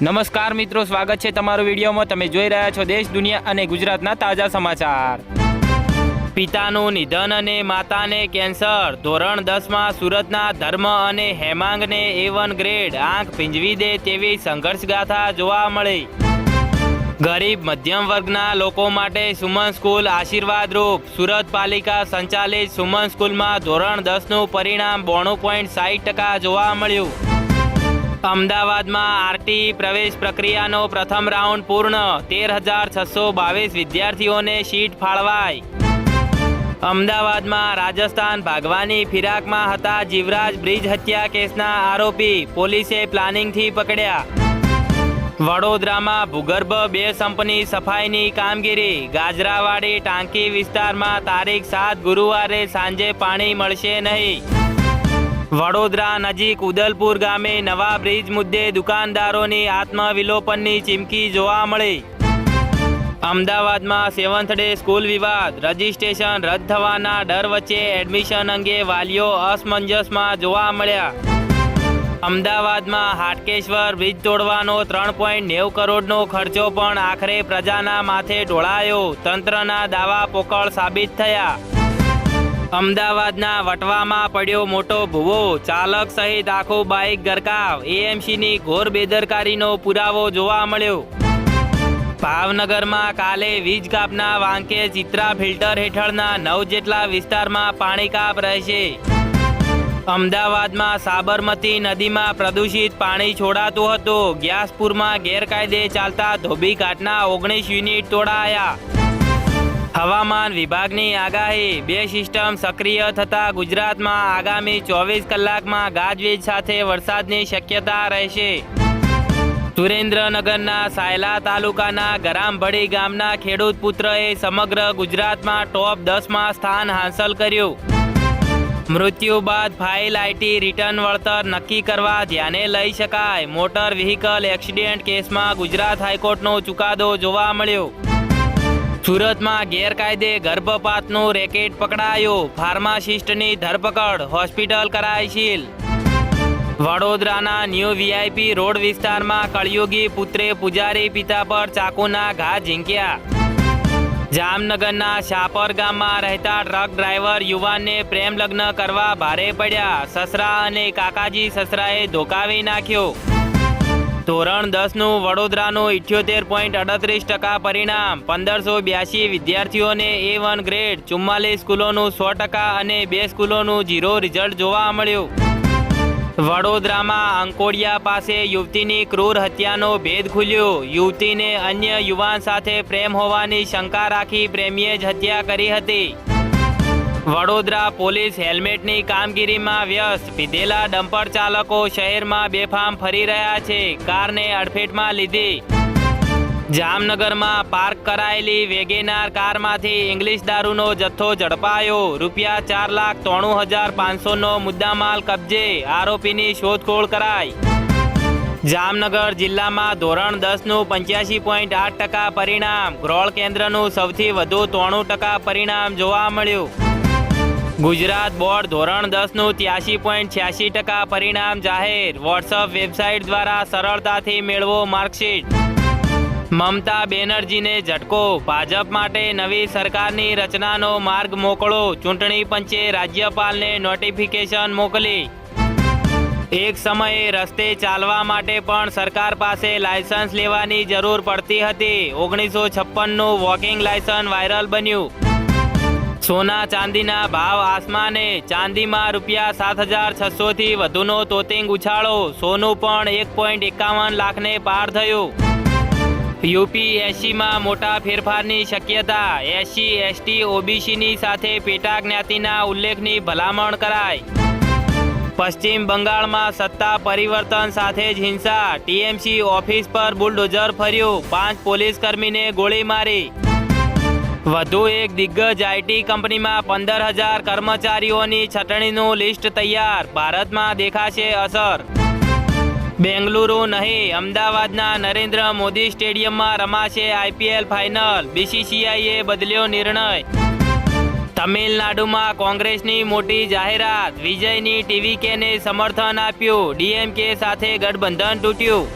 નમસ્કાર મિત્રો, સ્વાગત છે તમારું વિડીયોમાં। તમે જોઈ રહ્યા છો દેશ, દુનિયા અને ગુજરાતના તાજા સમાચાર। પિતાનું નિધન અને માતાને કેન્સર। ધોરણ 10માં સુરતના ધર્મ અને હેમાંગને A1 ગ્રેડ। આંખ ભીંજવી દે તેવી સંઘર્ષગાથા જોવા મળી। ગરીબ મધ્યમ વર્ગના લોકો માટે સુમન સ્કૂલ આશીર્વાદરૂપ। સુરત પાલિકા સંચાલિત સુમન સ્કૂલમાં ધોરણ 10નું પરિણામ 92.60% જોવા મળ્યું। અમદાવાદમાં આરટી પ્રવેશ પ્રક્રિયાનો પ્રથમ રાઉન્ડ પૂર્ણ। 13,622 વિદ્યાર્થીઓને સીટ ફાળવાઈ। અમદાવાદમાં રાજસ્થાન ભાગવાની ફિરાકમાં હતા જીવરાજ બ્રિજ હત્યા કેસના આરોપી। પોલીસે પ્લાનિંગથી પકડ્યા। વડોદરામાં ભૂગર્ભ 2 સંપની સફાઈની કામગીરી। ગાજરાવાડી ટાંકી વિસ્તારમાં તારીખ 7 ગુરુવારે સાંજે પાણી મળશે નહીં। વડોદરા નજીક ઉદલપુર ગામે નવા બ્રિજ મુદ્દે દુકાનદારોની આત્મવિલોપનની ચીમકી જોવા મળી। અમદાવાદમાં 7th ડે સ્કૂલ વિવાદ। રજીસ્ટ્રેશન રદ થવાના ડર વચ્ચે એડમિશન અંગે વાલીઓ અસમંજસમાં જોવા મળ્યા। અમદાવાદમાં હાટકેશ્વર બ્રિજ તોડવાનો 3.90 કરોડનો ખર્ચો પણ આખરે પ્રજાના માથે ઢોળાયો। તંત્રના દાવા પોકળ સાબિત થયા। અમદાવાદના વટવામાં પડ્યો મોટો ભૂવો। ચાલક સહિત આખું બાઇક ગરકાવ। એએમસીની ઘોર બેદરકારીનો પુરાવો જોવા મળ્યો। ભાવનગરમાં કાલે વીજ કાપના વાંકે ચિત્રા ફિલ્ટર હેઠળના 9 જેટલા વિસ્તારમાં પાણી કાપ રહેશે। અમદાવાદમાં સાબરમતી નદીમાં પ્રદૂષિત પાણી છોડાતું હતું। ગ્યાસપુરમાં ગેરકાયદે ચાલતા ધોબીઘાટના 19 યુનિટ તોડાયા। હવામાન વિભાગની આગાહી। 2 સિસ્ટમ સક્રિય થતા ગુજરાતમાં આગામી 24 કલાકમાં ગાજવીજ સાથે વરસાદની શક્યતા રહેશે। સુરેન્દ્રનગરના સાયલા તાલુકાના ગરામભડી ગામના ખેડૂત પુત્રએ સમગ્ર ગુજરાતમાં ટોપ 10માં સ્થાન હાંસલ કર્યું। મૃત્યુ બાદ ફાઇલ આઈટી રિટર્ન વળતર નક્કી કરવા ધ્યાને લઈ શકાય। મોટર વ્હીકલ એક્સિડન્ટ કેસમાં ગુજરાત હાઈકોર્ટનો ચુકાદો જોવા મળ્યો। સુરતમાં ગેરકાયદે ગર્ભપાતનું રેકેટ પકડાયો। ફાર્માસિસ્ટની ધરપકડ, હોસ્પિટલ કરાઈ સીલ। વડોદરાના ન્યૂ વીઆઈપી રોડ વિસ્તારમાં કળયુગી પુત્રે પૂજારી પિતા પર ચાકુના ઘા ઝીંક્યા। જામનગરના શાપર ગામમાં રહેતા ટ્રક ડ્રાઈવર યુવાનને પ્રેમ લગ્ન કરવા ભારે પડ્યા। સસરા અને કાકાજી સસરાએ ધોકાવી નાખ્યો। ધોરણ 10નું વડોદરાનું 78.38% પરિણામ। 1582 વિદ્યાર્થીઓને A1 ગ્રેડ। 44 સ્કૂલોનું 100% અને 2 સ્કૂલોનું 0 રિઝલ્ટ જોવા મળ્યું। વડોદરામાં અંકોડિયા પાસે યુવતીની ક્રૂર હત્યાનો ભેદ ખુલ્યો। યુવતીને અન્ય યુવાન સાથે પ્રેમ હોવાની શંકા રાખી પ્રેમીએ જ હત્યા કરી હતી। વડોદરા પોલીસ હેલ્મેટની કામગીરીમાં વ્યસ્ત। પીધેલા ડમ્પર ચાલકો શહેરમાં બેફામ ફરી રહ્યા છે। કારને અડફેટમાં લીધી। જામનગરમાં પાર્ક કરાયેલી વેગેનાર કારમાંથી ઇંગ્લિશ દારૂનો જથ્થો ઝડપાયો। રૂપિયા 4,93,500નો મુદ્દામાલ કબજે। આરોપીની શોધખોળ કરાઈ। જામનગર જિલ્લામાં ધોરણ 10નું 85.8% પરિણામ। ગ્રોળ કેન્દ્રનું સૌથી વધુ 93% પરિણામ જોવા મળ્યું। ગુજરાત બોર્ડ ધોરણ 10નું 83.86% પરિણામ જાહેર। વોટ્સઅપ વેબસાઇટ દ્વારા સરળતાથી મેળવો માર્કશીટ। મમતા બેનર્જીને ઝટકો। ભાજપ માટે નવી સરકારની રચનાનો માર્ગ મોકળો। ચૂંટણી પંચે રાજ્યપાલને નોટિફિકેશન મોકલી। એક સમયે રસ્તે ચાલવા માટે પણ સરકાર પાસે લાયસન્સ લેવાની જરૂર પડતી હતી। 1956નું વોકિંગ લાયસન્સ વાયરલ બન્યું। સોના ચાંદીના ભાવ આસમાને। ચાંદીમાં રૂપિયા 7,600થી વધુનો તોતિંગ ઉછાળો। સોનું પણ 1.51 લાખને પાર થયું। UPSCમાં મોટા ફેરફારની શક્યતા। SC ST OBCની સાથે પેટા જ્ઞાતિના ઉલ્લેખની ભલામણ કરાઈ। પશ્ચિમ બંગાળમાં સત્તા પરિવર્તન સાથે જ હિંસા। TMC ઓફિસ પર બુલડોઝર ફર્યું। 5 પોલીસકર્મીને ગોળી મારી। વધુ એક દિગ્ગજ આઈટી કંપનીમાં 15,000 કર્મચારીઓની છટણીનું લિસ્ટ તૈયાર। ભારતમાં દેખાશે અસર। બેંગલુરુ નહીં, અમદાવાદના નરેન્દ્ર મોદી સ્ટેડિયમમાં રમાશે IPL ફાઇનલ। BCCIએ બદલ્યો નિર્ણય। તમિલનાડુમાં કોંગ્રેસની મોટી જાહેરાત। વિજયની TVKને સમર્થન આપ્યું। DMK સાથે ગઠબંધન તૂટ્યું।